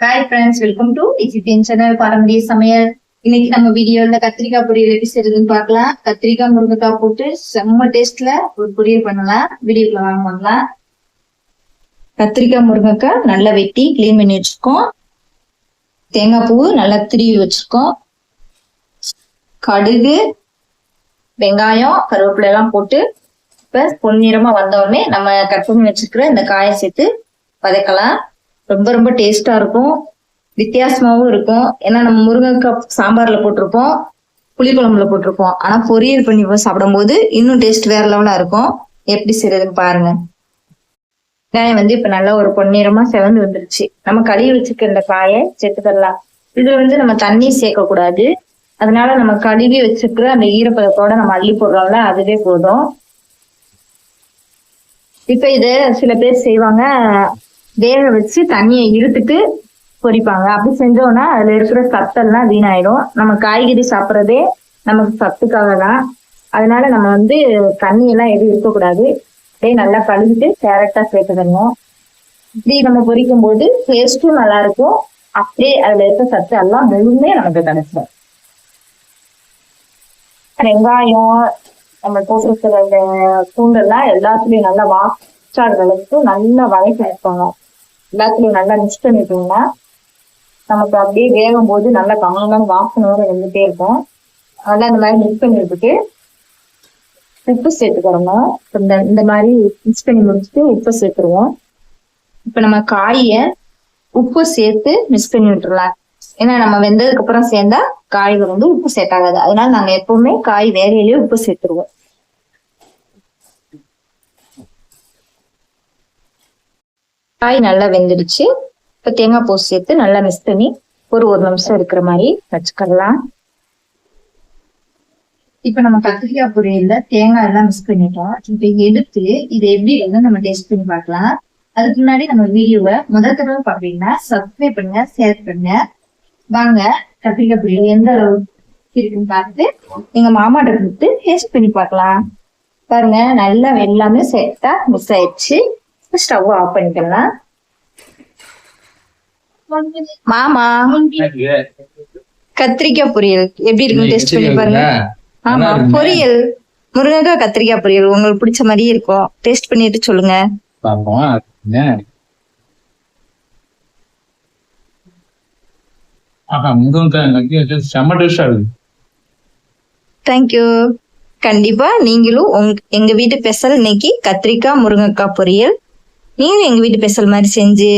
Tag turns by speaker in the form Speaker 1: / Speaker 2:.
Speaker 1: Hi friends, welcome to DGPN channel பாரம்பரிய சமையல். இன்னைக்கு நம்ம வீடியோல கத்திரிக்காய் பொரியல் எப்படி செய்யறதுன்னு பார்க்கலாம். கத்திரிக்காய் முருங்கைக்காய் போட்டு செம்ம டேஸ்ட்ல ஒரு பொரியல் பண்ணலாம். வீடியோக்குள்ள வாங்க பண்ணலாம். கத்திரிக்காய் முருங்கைக்காய் நல்லா வெட்டி கிளீன் பண்ணி வச்சிருக்கோம். தேங்காய் பூ நல்லா திருவி வச்சிருக்கோம். கடுகு, வெங்காயம், கருவேப்பிலை எல்லாம் போட்டு இப்ப பொன்னிறமா வந்த உடனே நம்ம கட் பண்ணி வச்சிருக்கிற இந்த காயை சேர்த்து வதக்கலாம். ரொம்ப ரொம்ப டேஸ்டா இருக்கும், வித்தியாசமாவும் இருக்கும். ஏன்னா நம்ம முருங்கைக்காய் சாம்பார்ல போட்டிருப்போம், புளிக்குழம்புல போட்டிருப்போம். ஆனா பொரியல் பண்ணி சாப்பிடும் போது இன்னும் டேஸ்ட் வேற லெவலா இருக்கும். எப்படி செய்யறதுன்னு பாருங்க. வெங்காயம் இப்ப நல்லா ஒரு பொன்னிறமா செவந்து வந்துருச்சு. நம்ம கழுவி வச்சுக்க இந்த காயை சேர்த்துக்கலாம். இதுல நம்ம தண்ணி சேர்க்க கூடாது. அதனால நம்ம கழுவி வச்சுக்கிற அந்த ஈரப்பதத்தோட நம்ம அள்ளி போடுறோம்ல, அதுவே போதும். இப்ப இது சில பேர் செய்வாங்க, வேக வச்சு தண்ணியை இழுத்துட்டு பொரிப்பாங்க. அப்படி செஞ்சோம்னா அதுல இருக்கிற சத்தெல்லாம் வீணாயிடும். நம்ம காய்கறி சாப்பிட்றதே நமக்கு சத்துக்காக தான். அதனால நம்ம தண்ணியெல்லாம் எதுவும் இருக்கக்கூடாது. அப்படியே நல்லா கழுவிட்டு கேரட்டா சேர்த்துக்கணும். இப்படி நம்ம பொரிக்கும் போது டேஸ்டும் நல்லா இருக்கும். அப்படியே அதுல இருக்க சத்து எல்லாம் முழுமே நமக்கு கிடைச்சிடும். வெங்காயம் நம்ம போட்டிருக்கிற அந்த பூண்டெல்லாம் எல்லாத்துலயும் நல்லா வாச்சாடுற அளவுக்கு நல்லா வதக்கி வைப்பாங்க. எல்லாத்துலயும் நல்லா மிக்ஸ் பண்ணிட்டோம்னா நமக்கு அப்படியே வேகும் போது நல்லா கம்மியான வாசனோட வந்துட்டே இருக்கும். நல்லா இந்த மாதிரி மிக்ஸ் பண்ணி விட்டுட்டு உப்பு சேர்த்துக்கிறோம். இந்த மாதிரி மிக்ஸ் பண்ணி முடிச்சுட்டு உப்பு சேர்த்துருவோம். இப்ப நம்ம காயை உப்பு சேர்த்து மிக்ஸ் பண்ணி விட்டுறலாம். ஏன்னா நம்ம வெந்ததுக்கு அப்புறம் சேர்ந்தா காய்கள் உப்பு சேர்த்தாகாது. அதனால நாங்க எப்பவுமே காய் வேகையிலேயே உப்பு சேர்த்துருவோம். காய் நல்லா வெந்துடுச்சு. இப்ப தேங்காய் பூ சேர்த்து நல்லா மிக்ஸ் பண்ணி ஒரு நிமிஷம் இருக்கிற மாதிரி வச்சுக்கலாம். இப்ப நம்ம கத்திரிக்காய் பொரியல்ல தேங்காய் எல்லாம் மிக்ஸ் பண்ணிட்டோம். இப்ப எடுத்து இதை எப்படி நம்ம டேஸ்ட் பண்ணி பார்க்கலாம். அதுக்கு முன்னாடி நம்ம வீடியோவை முதல் தடவை பாக்குறீங்கன்னா சப்ஸ்கிரைப் பண்ணுங்க, ஷேர் பண்ணுங்க. வாங்க கத்திரிக்காய் பொரியல் எந்த அளவுக்கு இருக்குன்னு பார்த்து எங்க மாமாட்ட கொடுத்து டேஸ்ட் பண்ணி பார்க்கலாம். பாருங்க, நல்லா எல்லாமே சேர்த்தா மிக்ஸ் ஆயிடுச்சு. ஸ்டவ் ஆஃப் பண்ணிக்கலாம். மாமா, கத்திரிக்காய் பொரியல் எப்படி இருக்குன்னு டேஸ்ட் பண்ணி பாருங்க. ஆமா, பொரியல் முருங்கைக்காய் கத்திரிக்காய் பொரியல் உங்களுக்கு பிடிச்ச மாதிரியே இருக்கும். டேஸ்ட் பண்ணிட்டு சொல்லுங்க. தேங்க்யூ. கண்டிப்பா நீங்களும் எங்க வீட்டு ஸ்பெஷல் இன்னைக்கு கத்திரிக்காய் முருங்கைக்காய் பொரியல். நீங்களும் எங்க வீட்டு ஸ்பெஷல் மாதிரி செஞ்சு